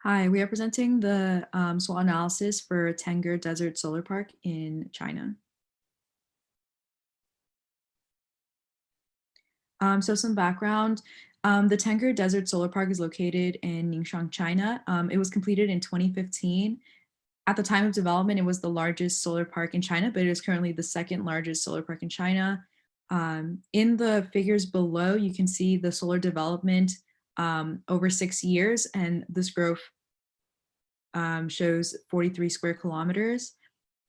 Hi, we are presenting the SWOT analysis for Tengger Desert Solar Park in China. So some background, the Tengger Desert Solar Park is located in Ningxiang, China. It was completed in 2015. At the time of development, it was the largest solar park in China, but it is currently the second largest solar park in China. In the figures below, you can see the solar development over 6 years, and this growth shows 43 square kilometers,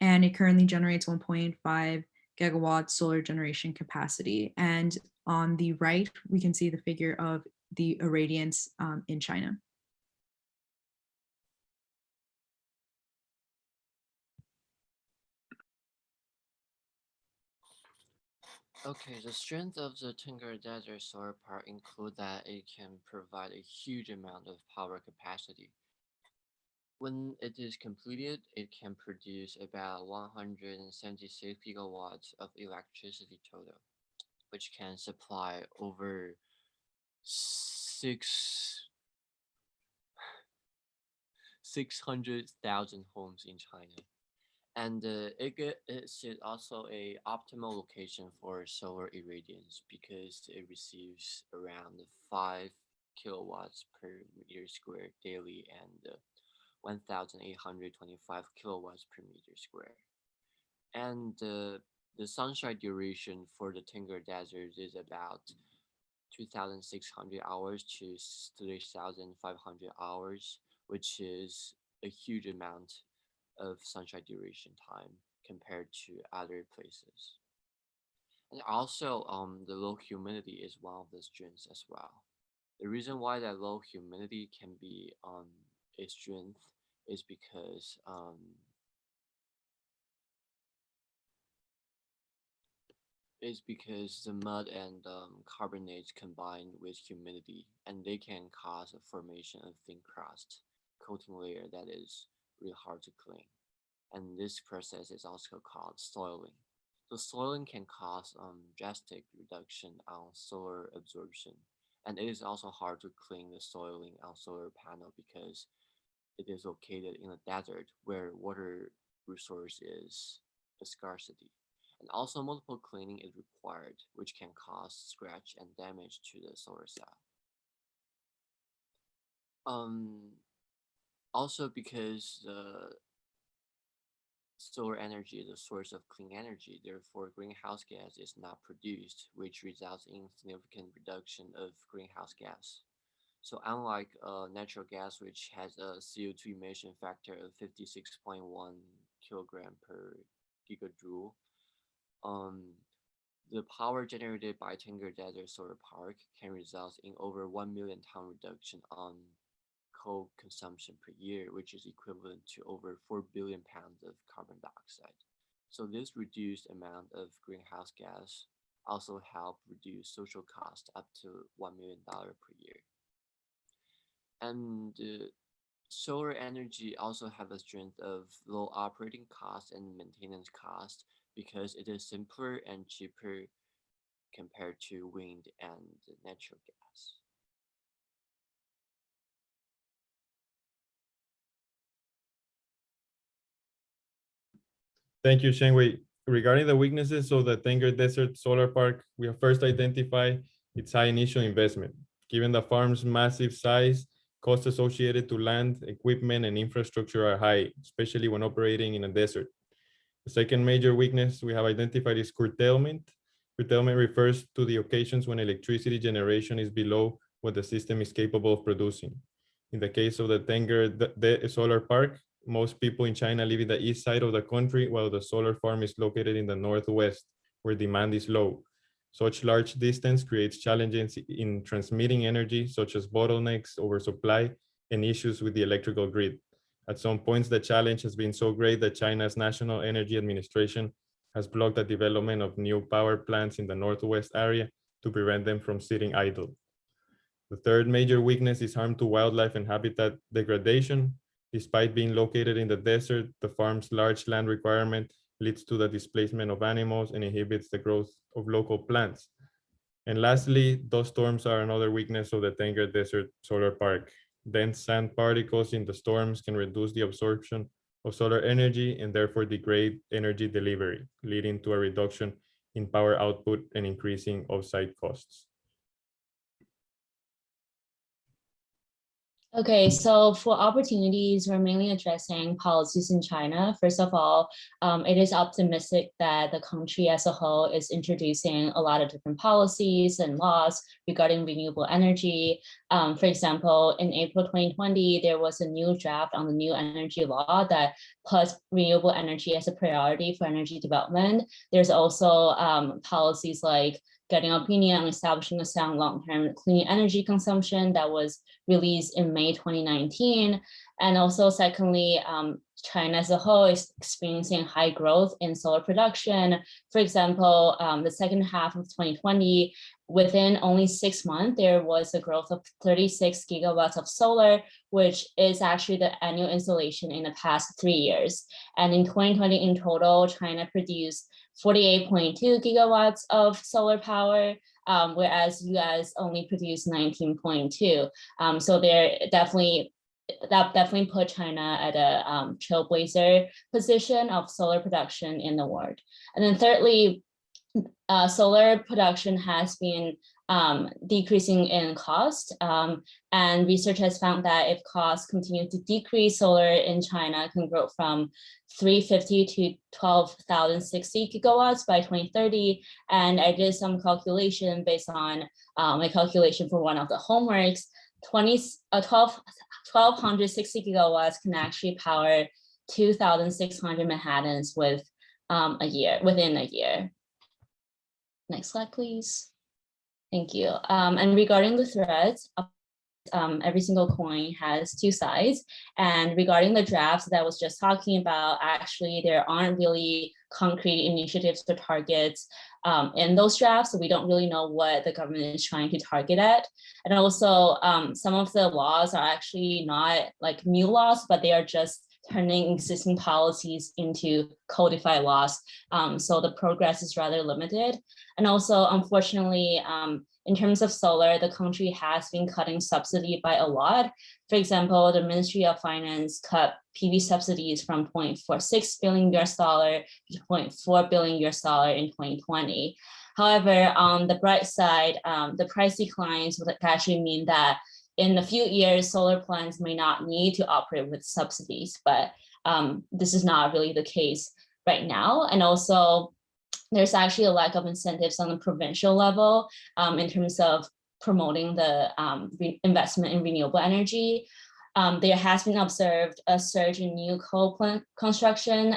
and it currently generates 1.5 gigawatt solar generation capacity. And on the right, we can see the figure of the irradiance in China. Okay, the strength of the Tengger Desert Solar Park include that it can provide a huge amount of power capacity. When it is completed, it can produce about 176 gigawatts of electricity total, which can supply over 600,000 homes in China. And it's also a optimal location for solar irradiance because it receives around 5 kilowatts per meter square daily and 1,825 kilowatts per meter square. And the sunshine duration for the Tengger Desert is about 2,600 hours to 3,500 hours, which is a huge amount of sunshine duration time compared to other places. And also, the low humidity is one of the strengths as well. The reason why that low humidity can be a strength is because the mud and carbonates combine with humidity, and they can cause a formation of thin crust coating layer that is really hard to clean. And this process is also called soiling. So soiling can cause drastic reduction on solar absorption, and it is also hard to clean the soiling on solar panel because it is located in a desert where water resource is a scarcity. And also multiple cleaning is required, which can cause scratch and damage to the solar cell. Um, Also because the solar energy is a source of clean energy, therefore greenhouse gas is not produced, which results in significant reduction of greenhouse gas. So unlike natural gas, which has a CO2 emission factor of 56.1 kilogram per gigajoule, um, the power generated by Tengger Desert Solar Park can result in over 1 million ton reduction on coal consumption per year, which is equivalent to over 4 billion pounds of carbon dioxide. So this reduced amount of greenhouse gas also help reduce social cost up to $1 million per year. And solar energy also have a strength of low operating cost and maintenance cost because it is simpler and cheaper compared to wind and natural gas. Thank you, Shenwei. Regarding the weaknesses of the Tengger Desert Solar Park, we have first identified its high initial investment. Given the farm's massive size, costs associated to land, equipment, and infrastructure are high, especially when operating in a desert. The second major weakness we have identified is curtailment. Curtailment refers to the occasions when electricity generation is below what the system is capable of producing. In the case of the Tengger Solar Park, most people in China live in the east side of the country, while the solar farm is located in the northwest, where demand is low. Such large distance creates challenges in transmitting energy, such as bottlenecks, oversupply, and issues with the electrical grid. At some points, the challenge has been so great that China's National Energy Administration has blocked the development of new power plants in the northwest area to prevent them from sitting idle. The third major weakness is harm to wildlife and habitat degradation. Despite being located in the desert, the farm's large land requirement leads to the displacement of animals and inhibits the growth of local plants. And lastly, dust storms are another weakness of the Tengger Desert Solar Park. Dense sand particles in the storms can reduce the absorption of solar energy and therefore degrade energy delivery, leading to a reduction in power output and increasing offsite costs. Okay, so for opportunities, we're mainly addressing policies in China. First of all, it is optimistic that the country as a whole is introducing a lot of different policies and laws regarding renewable energy. For example, in April 2020, there was a new draft on the new energy law that puts renewable energy as a priority for energy development. There's also policies like getting opinion on establishing a sound long-term clean energy consumption that was released in May 2019. And also secondly, China as a whole is experiencing high growth in solar production. For example, the second half of 2020, within only 6 months, there was a growth of 36 gigawatts of solar, which is actually the annual installation in the past 3 years. And in 2020 in total, China produced 48.2 gigawatts of solar power, whereas US only produced 19.2. So that definitely put China at a trailblazer position of solar production in the world. And then thirdly, solar production has been decreasing in cost, and research has found that if costs continue to decrease, solar in China can grow from 350 to 12,060 gigawatts by 2030. And I did some calculation based on my calculation for one of the homeworks. 1,260 gigawatts can actually power 2,600 Manhattans within a year. Next slide, please. Thank you. And regarding the threats, every single coin has two sides. And regarding the drafts that I was just talking about, actually, there aren't really concrete initiatives or targets in those drafts. So we don't really know what the government is trying to target at. And also, some of the laws are actually not like new laws, but they are just turning existing policies into codified laws. So the progress is rather limited. And also, unfortunately, in terms of solar, the country has been cutting subsidy by a lot. For example, the Ministry of Finance cut PV subsidies from $0.46 billion US to $0.4 billion US in 2020. However, on the bright side, the price declines would actually mean that in a few years, solar plants may not need to operate with subsidies, but this is not really the case right now. And also, there's actually a lack of incentives on the provincial level in terms of promoting the investment in renewable energy. There has been observed a surge in new coal plant construction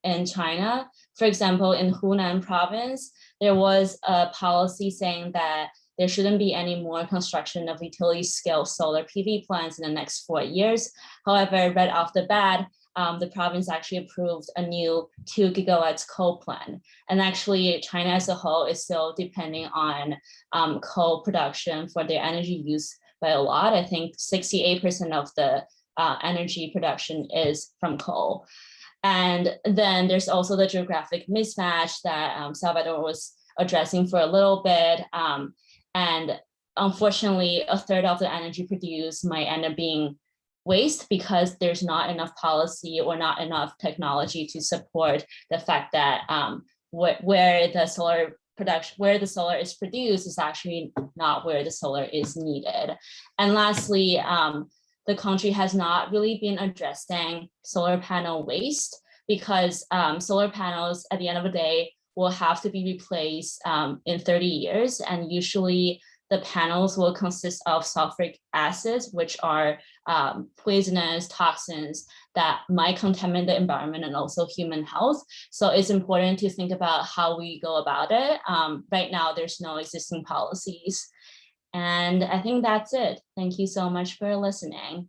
in China. For example, in Hunan province, there was a policy saying that there shouldn't be any more construction of utility scale solar PV plants in the next 4 years. However, right off the bat, the province actually approved a new 2 gigawatts coal plant. And actually, China as a whole is still depending on coal production for their energy use by a lot. I think 68% of the energy production is from coal. And then there's also the geographic mismatch that Salvador was addressing for a little bit. And unfortunately, a third of the energy produced might end up being waste because there's not enough policy or not enough technology to support the fact that where the solar is produced is actually not where the solar is needed. And lastly, the country has not really been addressing solar panel waste because solar panels at the end of the day will have to be replaced in 30 years. And usually the panels will consist of sulfuric acids, which are poisonous toxins that might contaminate the environment and also human health. So it's important to think about how we go about it. Right now, there's no existing policies. And I think that's it. Thank you so much for listening.